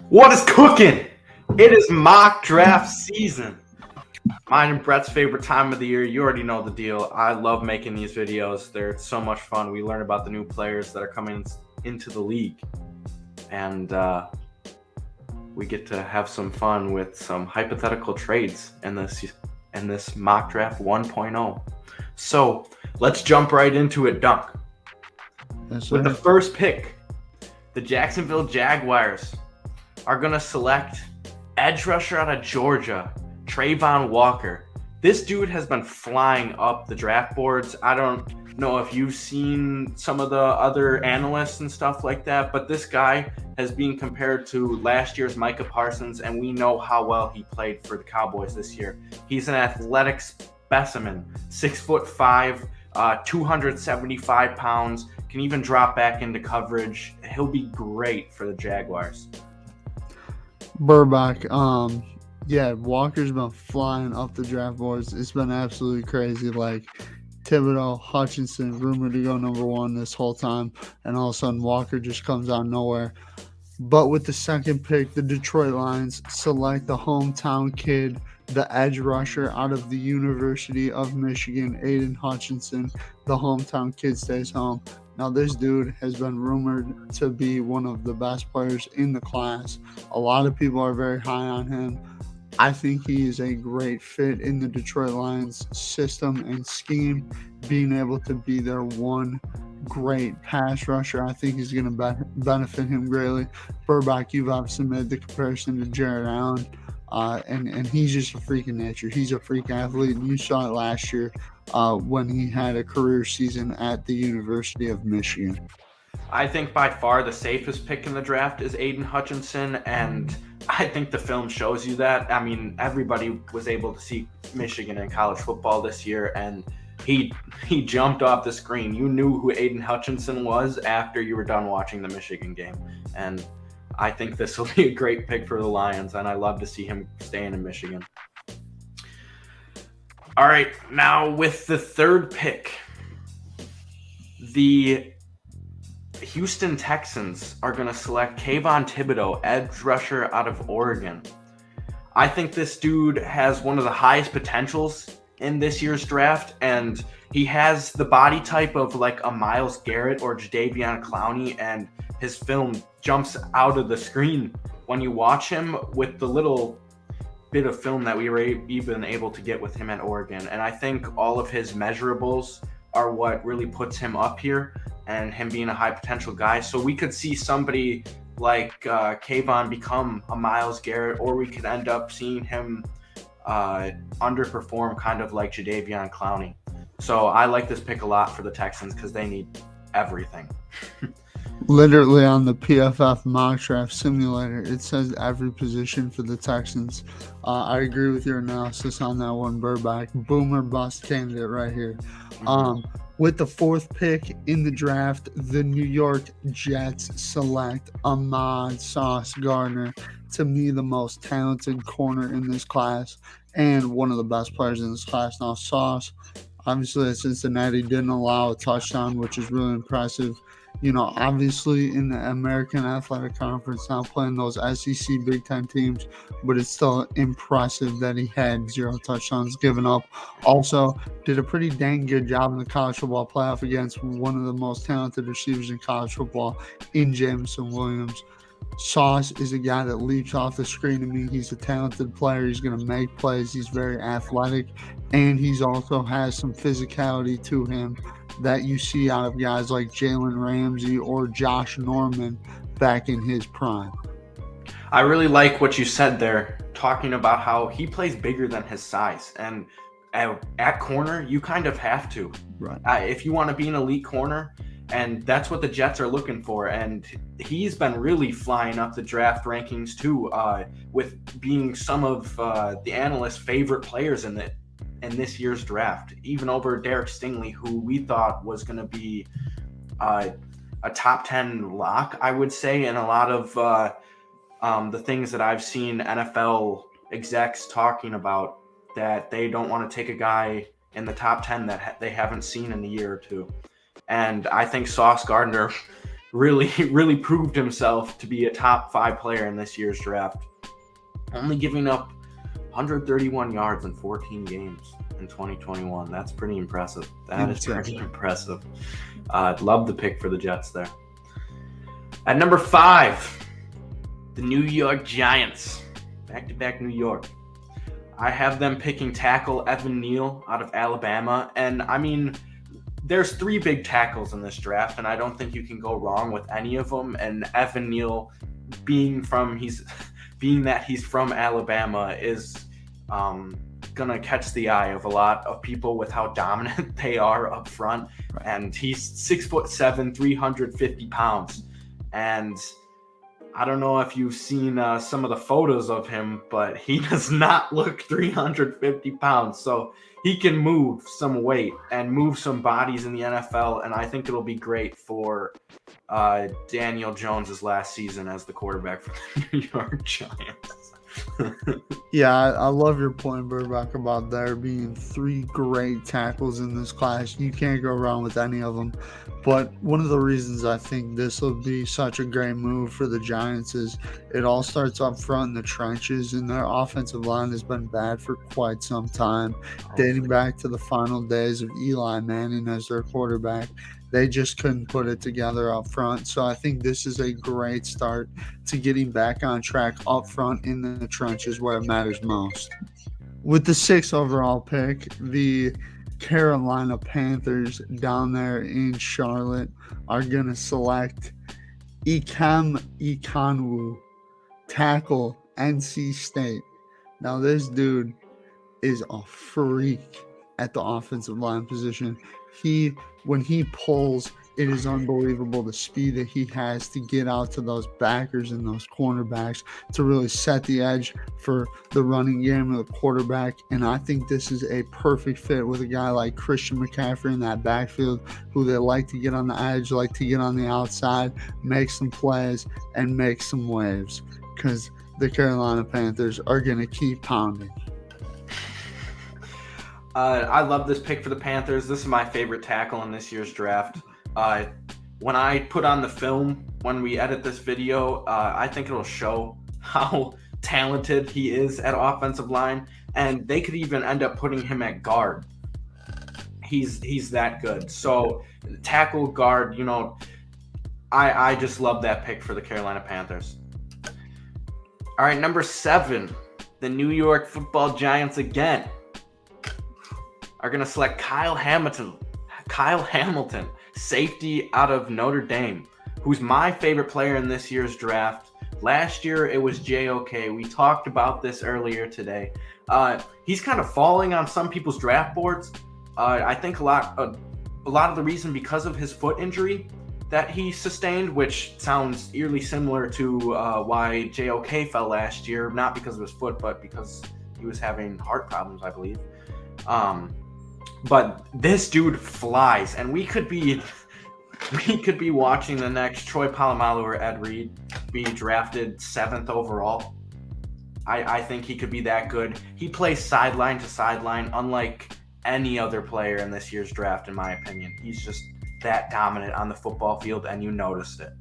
What is cooking? It is mock draft season. Mine and Brett's favorite time of the year. You already know the deal. I love making these videos. They're so much fun. We learn about the new players that are coming into the league. And we get to have some fun with some hypothetical trades in this mock draft 1.0. So let's jump right into it, Dunk. Yes, With sir. the first pick, the Jacksonville Jaguars are going to select edge rusher out of Georgia, Trayvon Walker. This dude has been flying up the draft boards. I don't know if you've seen some of the other analysts and stuff like that, but this guy has been compared to last year's Micah Parsons, and we know how well he played for the Cowboys this year. He's an athletic specimen, 6'5", 275 pounds, can even drop back into coverage. He'll be great for the Jaguars. Burback. Yeah, Walker's been flying up the draft boards. It's been absolutely crazy. Like Thibodeau, Hutchinson, rumored to go number one this whole time, and all of a sudden Walker just comes out of nowhere. But with the second pick, the Detroit Lions select the hometown kid, the edge rusher out of the University of Michigan, Aiden Hutchinson. The hometown kid stays home. Now, this dude has been rumored to be one of the best players in the class. A lot of people are very high on him. I think he is a great fit in the Detroit Lions system and scheme, being able to be their one great pass rusher. I think he's going to benefit him greatly. Burback, you've obviously made the comparison to Jared Allen, and he's just a freak of nature. He's a freak athlete, and you saw it last year when he had a career season at the University of Michigan. I think by far the safest pick in the draft is Aiden Hutchinson, and I think the film shows you that. I mean, everybody was able to see Michigan in college football this year, and he jumped off the screen. You knew who Aiden Hutchinson was after you were done watching the Michigan game, and I think this will be a great pick for the Lions, and I love to see him staying in Michigan. All right, now with the third pick, the Houston Texans are going to select Kayvon Thibodeau, edge rusher out of Oregon. I think this dude has one of the highest potentials in this year's draft, and he has the body type of like a Myles Garrett or Jadeveon Clowney, and his film jumps out of the screen when you watch him with the little bit of film that we were even able to get with him at Oregon. And I think all of his measurables are what really puts him up here, and him being a high potential guy. So we could see somebody like Kayvon become a Myles Garrett, or we could end up seeing him underperform, kind of like Jadeveon Clowney. So I like this pick a lot for the Texans because they need everything. Literally on the PFF mock draft simulator, it says every position for the Texans. I agree with your analysis on that one, Burback. Boomer bust candidate right here. With the fourth pick in the draft, the New York Jets select Ahmad Sauce Gardner, to me the most talented corner in this class and one of the best players in this class. Now, Sauce, obviously at Cincinnati, didn't allow a touchdown, which is really impressive. You know, obviously in the American Athletic Conference, not playing those SEC Big Ten teams, but it's still impressive that he had 0 touchdowns given up. Also, did a pretty dang good job in the college football playoff against one of the most talented receivers in college football in Jameson Williams. Sauce is a guy that leaps off the screen to me. He's a talented player. He's going to make plays. He's very athletic, and he's also has some physicality to him that you see out of guys like Jalen Ramsey or Josh Norman back in his prime. I really like what you said there, talking about how he plays bigger than his size. And at corner, you kind of have to. Right. If you want to be an elite corner, and that's what the Jets are looking for. And he's been really flying up the draft rankings too, with being some of the analysts' favorite players in this year's draft, even over Derek Stingley, who we thought was going to be a top 10 lock, I would say. And a lot of the things that I've seen NFL execs talking about, that they don't want to take a guy in the top 10 that they haven't seen in a year or two. And I think Sauce Gardner really proved himself to be a top 5 player in this year's draft. Only giving up 131 yards in 14 games in 2021. That's pretty impressive. That is pretty impressive. I'd love the pick for the Jets there. At number 5, the New York Giants. Back-to-back New York. I have them picking tackle Evan Neal out of Alabama. And, I mean, there's 3 big tackles in this draft, and I don't think you can go wrong with any of them. And Evan Neal, being that he's from Alabama, is gonna catch the eye of a lot of people with how dominant they are up front. Right. And he's 6'7", 350 pounds. And I don't know if you've seen some of the photos of him, but he does not look 350 pounds. So he can move some weight and move some bodies in the NFL, and I think it'll be great for Daniel Jones' last season as the quarterback for the New York Giants. Yeah, I love your point, Burback, about there being 3 great tackles in this class. You can't go wrong with any of them. But one of the reasons I think this will be such a great move for the Giants is it all starts up front in the trenches, and their offensive line has been bad for quite some time, dating back to the final days of Eli Manning as their quarterback. They just couldn't put it together up front. So I think this is a great start to getting back on track up front in the trenches where it matters most. With the 6th overall pick, the Carolina Panthers down there in Charlotte are going to select Ikem Ekwonu, tackle, NC State. Now this dude is a freak at the offensive line position. When he pulls, it is unbelievable the speed that he has to get out to those backers and those cornerbacks to really set the edge for the running game of the quarterback. And I think this is a perfect fit with a guy like Christian McCaffrey in that backfield, who they like to get on the edge, like to get on the outside, make some plays, and make some waves, because the Carolina Panthers are going to keep pounding. I love this pick for the Panthers. This is my favorite tackle in this year's draft. When I put on the film, when we edit this video, I think it'll show how talented he is at offensive line, and they could even end up putting him at guard. He's that good. So tackle, guard, I just love that pick for the Carolina Panthers. All right, number 7, the New York Football Giants again are going to select Kyle Hamilton, safety out of Notre Dame, who's my favorite player in this year's draft. Last year, it was JOK. We talked about this earlier today. He's kind of falling on some people's draft boards. I think a lot of the reason because of his foot injury that he sustained, which sounds eerily similar to why JOK fell last year, not because of his foot, but because he was having heart problems, I believe. But this dude flies, and we could be watching the next Troy Polamalu or Ed Reed be drafted 7th overall. I think he could be that good. He plays sideline to sideline, unlike any other player in this year's draft, in my opinion. He's just that dominant on the football field, and you noticed it.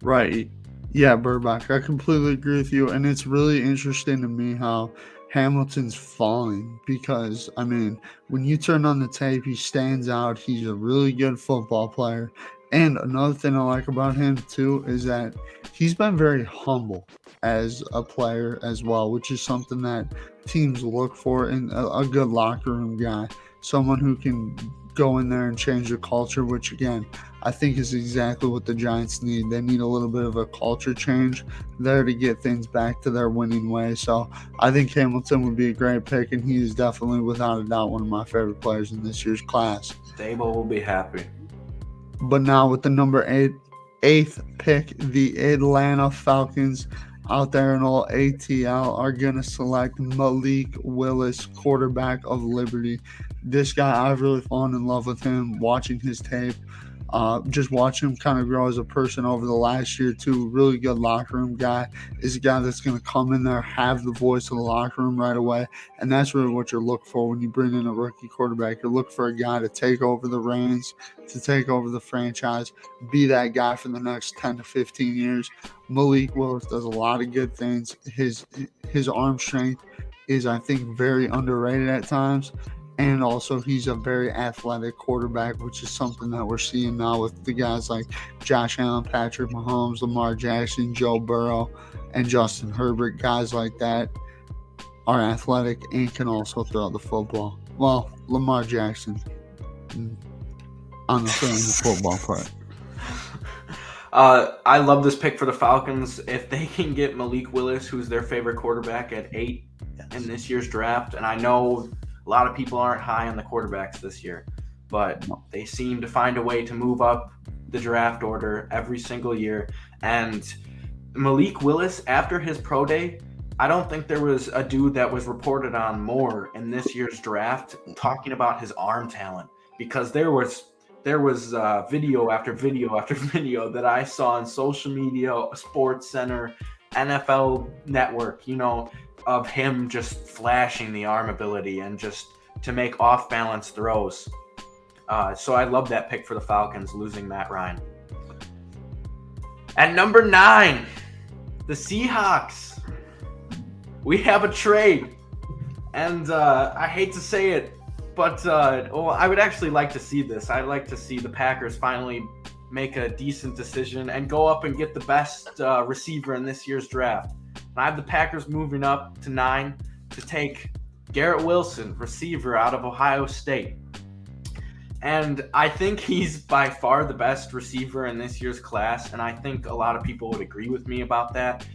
Right. Yeah, Burback, I completely agree with you, and it's really interesting to me how Hamilton's falling because, when you turn on the tape, he stands out. He's a really good football player. And another thing I like about him, too, is that he's been very humble as a player as well, which is something that teams look for in a good locker room guy, someone who can go in there and change the culture, which, again, I think is exactly what the Giants need. They need a little bit of a culture change there to get things back to their winning way. So I think Hamilton would be a great pick, and he is definitely, without a doubt, one of my favorite players in this year's class. Dable will be happy. But now with the number 8th pick, the Atlanta Falcons out there in all ATL are going to select Malik Willis, quarterback of Liberty. This guy, I've really fallen in love with him watching his tape. Just watching him kind of grow as a person over the last year or two. Really good locker room guy. Is a guy that's going to come in there, have the voice of the locker room right away. And that's really what you're looking for when you bring in a rookie quarterback. You're looking for a guy to take over the reins, to take over the franchise, be that guy for the next 10 to 15 years. Malik Willis does a lot of good things. His arm strength is, I think, very underrated at times. And also, he's a very athletic quarterback, which is something that we're seeing now with the guys like Josh Allen, Patrick Mahomes, Lamar Jackson, Joe Burrow, and Justin Herbert. Guys like that are athletic and can also throw the football. Well, Lamar Jackson on the throwing the football part. I love this pick for the Falcons. If they can get Malik Willis, who's their favorite quarterback, at 8 in this year's draft, and I know a lot of people aren't high on the quarterbacks this year, but they seem to find a way to move up the draft order every single year. And Malik Willis, after his pro day, I don't think there was a dude that was reported on more in this year's draft talking about his arm talent, because there was video after video after video that I saw on social media, Sports Center, NFL Network, of him just flashing the arm ability and just to make off-balance throws. So I love that pick for the Falcons, losing Matt Ryan. At number 9, the Seahawks. We have a trade. And I hate to say it, but I would actually like to see this. I'd like to see the Packers finally make a decent decision and go up and get the best receiver in this year's draft. And I have the Packers moving up to 9 to take Garrett Wilson, receiver out of Ohio State. And I think he's by far the best receiver in this year's class, and I think a lot of people would agree with me about that.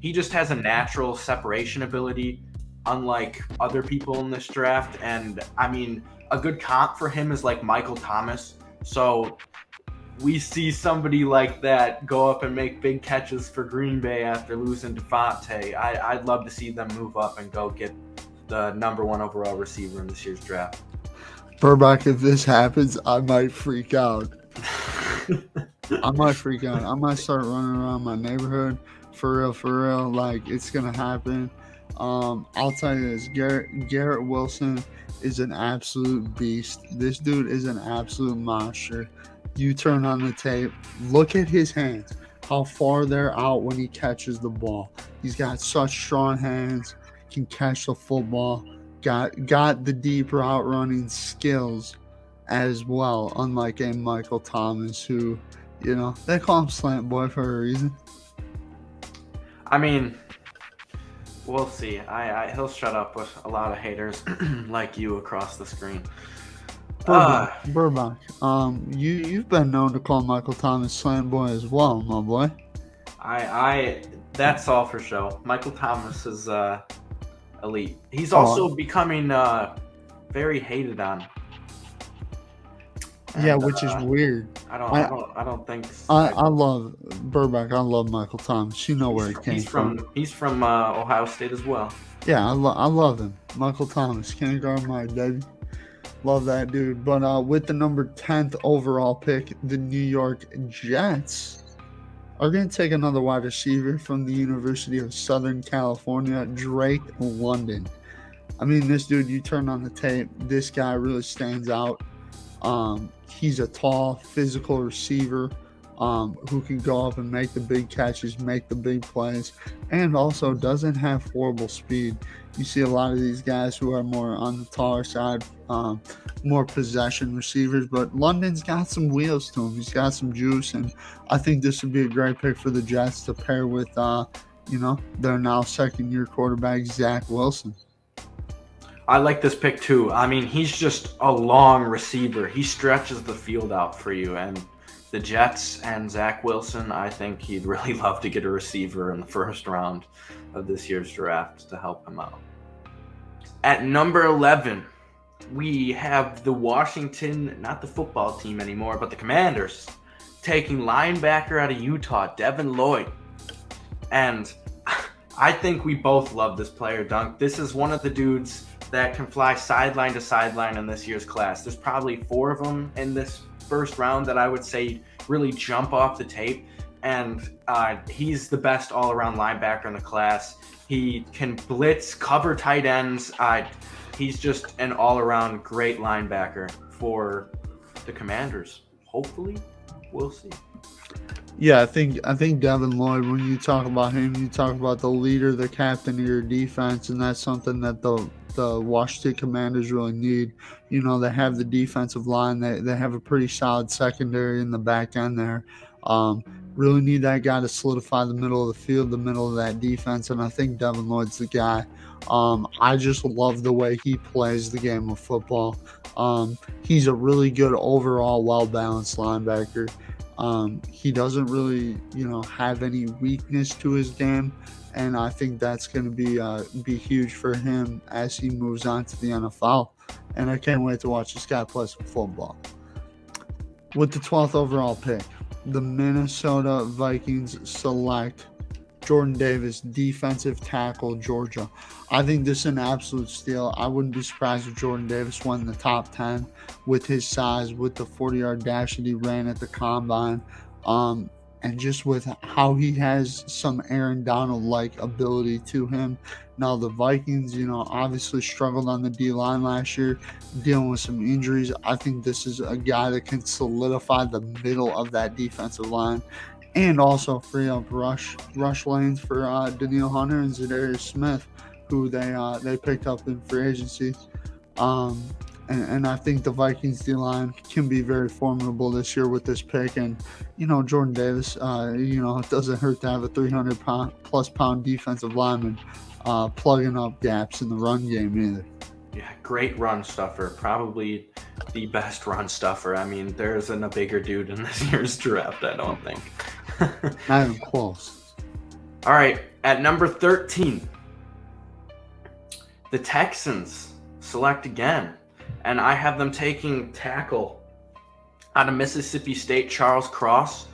He just has a natural separation ability, unlike other people in this draft. And, I mean, a good comp for him is like Michael Thomas. So we see somebody like that go up and make big catches for Green Bay after losing Devontae. I'd love to see them move up and go get the number 1 overall receiver in this year's draft. Burback, if this happens, I might freak out. I might freak out. I might start running around my neighborhood. For real. Like, it's going to happen. I'll tell you this. Garrett Wilson is an absolute beast. This dude is an absolute monster. You turn on the tape, look at his hands, how far they're out when he catches the ball. He's got such strong hands, can catch the football, got the deep route running skills as well, unlike a Michael Thomas who, they call him Slant Boy for a reason. I mean, we'll see. He'll shut up with a lot of haters like you across the screen. Burbank, you've been known to call Michael Thomas Slant Boy as well, my boy. That's all for show. Michael Thomas is elite. He's also becoming very hated on. And, yeah, which is weird. I don't think. I love Burbank. I love Michael Thomas. You know where he came from. He's from Ohio State as well. Yeah, I love him. Michael Thomas, kindergarten my baby. Love that dude. But with the number 10th overall pick, the New York Jets are going to take another wide receiver from the University of Southern California, Drake London. I mean, this dude, you turn on the tape, this guy really stands out. He's a tall, physical receiver who can go up and make the big catches, make the big plays, and also doesn't have horrible speed. You see a lot of these guys who are more on the taller side, more possession receivers, but London's got some wheels to him. He's got some juice, and I think this would be a great pick for the Jets to pair with, their now second-year quarterback, Zach Wilson. I like this pick too. I mean, he's just a long receiver. He stretches the field out for you, and the Jets and Zach Wilson, I think he'd really love to get a receiver in the first round of this year's draft to help him out. At number 11, we have the Washington, not the football team anymore, but the Commanders, taking linebacker out of Utah, Devin Lloyd. And I think we both love this player, Dunk. This is one of the dudes that can fly sideline to sideline in this year's class. There's probably 4 of them in this first round that I would say really jump off the tape. And he's the best all-around linebacker in the class. He can blitz, cover tight ends. He's just an all-around great linebacker for the Commanders. Hopefully, we'll see. Yeah, I think Devin Lloyd, when you talk about him, you talk about the leader, the captain of your defense, and that's something that the Washington Commanders really need. You know, they have the defensive line. They have a pretty solid secondary in the back end there. Really need that guy to solidify the middle of the field, the middle of that defense, and I think Devin Lloyd's the guy. I just love the way he plays the game of football. He's a really good overall, well-balanced linebacker. He doesn't really, have any weakness to his game, and I think that's going to be huge for him as he moves on to the NFL. And I can't wait to watch this guy play some football. With the 12th overall pick, the Minnesota Vikings select Jordan Davis, defensive tackle, Georgia. I think this is an absolute steal. I wouldn't be surprised if Jordan Davis won in the top 10 with his size, with the 40-yard dash that he ran at the combine, and just with how he has some Aaron Donald-like ability to him. Now, the Vikings, obviously struggled on the D-line last year, dealing with some injuries. I think this is a guy that can solidify the middle of that defensive line and also free up rush lanes for Danielle Hunter and Zadarius Smith, who they picked up in free agency. And I think the Vikings D-line can be very formidable this year with this pick. And, Jordan Davis, it doesn't hurt to have a 300-plus pound defensive lineman plugging up gaps in the run game either. Yeah, great run stuffer. Probably the best run stuffer. I mean, there isn't a bigger dude in this year's draft, I don't think. Not even close. All right, at number 13, the Texans select again. And I have them taking tackle out of Mississippi State, Charles Cross.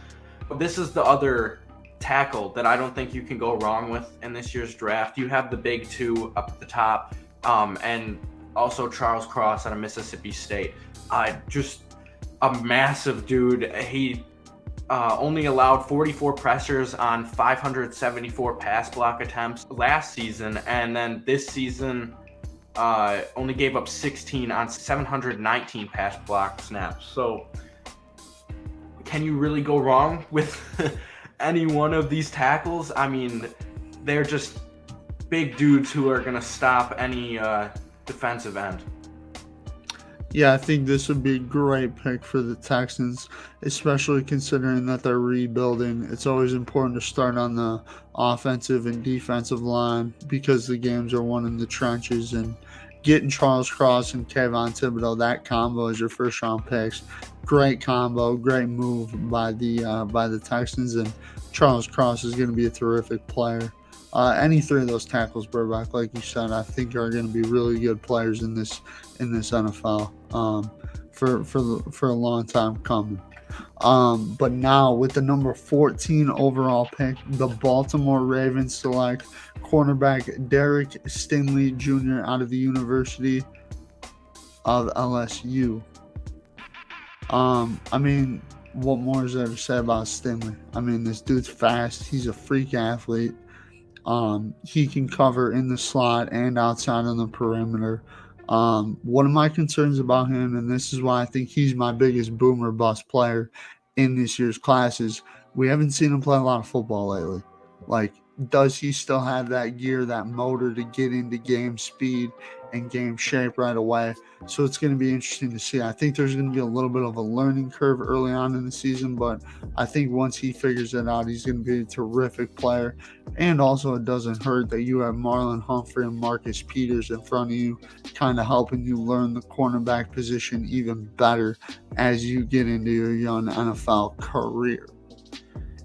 This is the other tackle that I don't think you can go wrong with in this year's draft. You have the big two up at the top, and also Charles Cross out of Mississippi State. Just a massive dude. He only allowed 44 pressures on 574 pass block attempts last season, and then this season only gave up 16 on 719 pass block snaps. So can you really go wrong with any one of these tackles? I mean, they're just big dudes who are going to stop any defensive end. Yeah, I think this would be a great pick for the Texans, especially considering that they're rebuilding. It's always important to start on the offensive and defensive line because the games are won in the trenches. And getting Charles Cross and Kayvon Thibodeau, that combo is your first-round picks. Great combo, great move by the Texans, and Charles Cross is going to be a terrific player. Any three of those tackles, Burback, like you said, I think are going to be really good players in this NFL for a long time coming. But now with the number 14 overall pick, the Baltimore Ravens select cornerback Derek Stingley Jr. out of the University of LSU. I mean, what more is there to say about Stingley? I mean, this dude's fast. He's a freak athlete. He can cover in the slot and outside on the perimeter. One of my concerns about him, and this is why I think he's my biggest boomer bust player in this year's class, is we haven't seen him play a lot of football lately. Like, does he still have that gear, that motor to get into game speed and game shape right away? So it's going to be interesting to see. I think there's going to be a little bit of a learning curve early on in the season, but I think once he figures it out, he's going to be a terrific player. And also, it doesn't hurt that you have Marlon Humphrey and Marcus Peters in front of you, kind of helping you learn the cornerback position even better as you get into your young NFL career.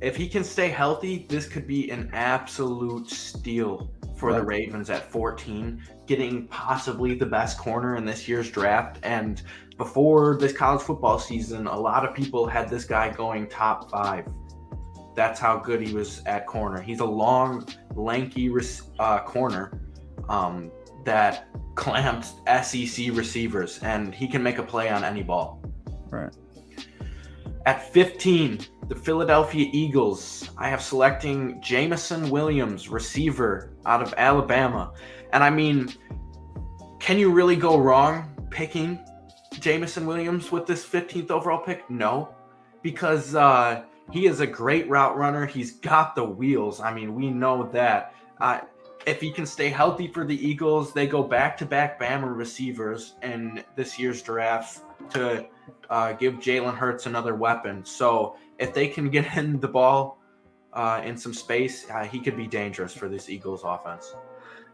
If he can stay healthy, this could be an absolute steal for the Ravens at 14, getting possibly the best corner in this year's draft. And before this college football season, a lot of people had this guy going top 5. That's how good he was at corner. He's a long, lanky corner that clamps SEC receivers, and he can make a play on any ball. Right. At 15, the Philadelphia Eagles. I have selecting Jameson Williams, receiver out of Alabama. And I mean, can you really go wrong picking Jameson Williams with this 15th overall pick? No, because he is a great route runner. He's got the wheels. I mean, we know that. If he can stay healthy for the Eagles, they go back-to-back Bama receivers in this year's draft to give Jalen Hurts another weapon. So if they can get him the ball in some space, he could be dangerous for this Eagles offense.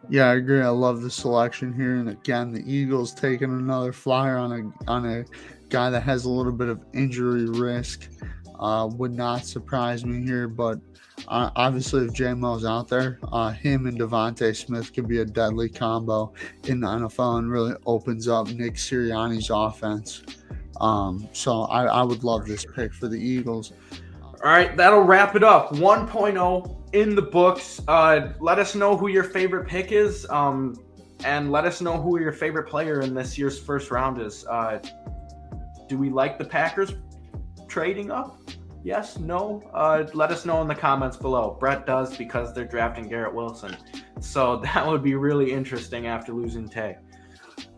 Yeah, I agree. I love the selection here, and again, the Eagles taking another flyer on a guy that has a little bit of injury risk would not surprise me here. But obviously, if J-Mo's out there, him and Devontae Smith could be a deadly combo in the NFL and really opens up Nick Sirianni's offense. So I would love this pick for the Eagles. All right, that'll wrap it up. 1.0 in the books. Let us know who your favorite pick is, and let us know who your favorite player in this year's first round is. Do we like the Packers trading up? Yes? No? Let us know in the comments below. Brett does because they're drafting Garrett Wilson. So that would be really interesting after losing Tay.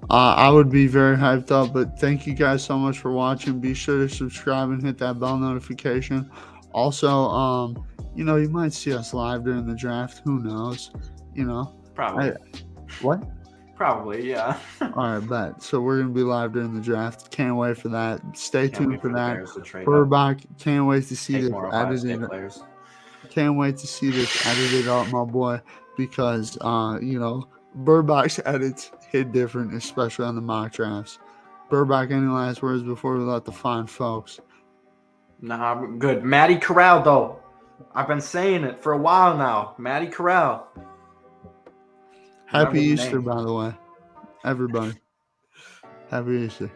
I would be very hyped up, but thank you guys so much for watching. Be sure to subscribe and hit that bell notification. Also, you might see us live during the draft. Who knows? Probably. What? Probably, yeah. All right, bet. So we're going to be live during the draft. Can't wait for that. Stay tuned for that. Burback, can't wait to see this edited. Can't wait to see this edited up, my boy, because, Burback's edits hit different, especially on the mock drafts. Burback, any last words before we let the fine folks? Nah, I'm good. Matty Corral, though. I've been saying it for a while now. Matty Corral. Happy Easter, by the way. Everybody. Happy Easter.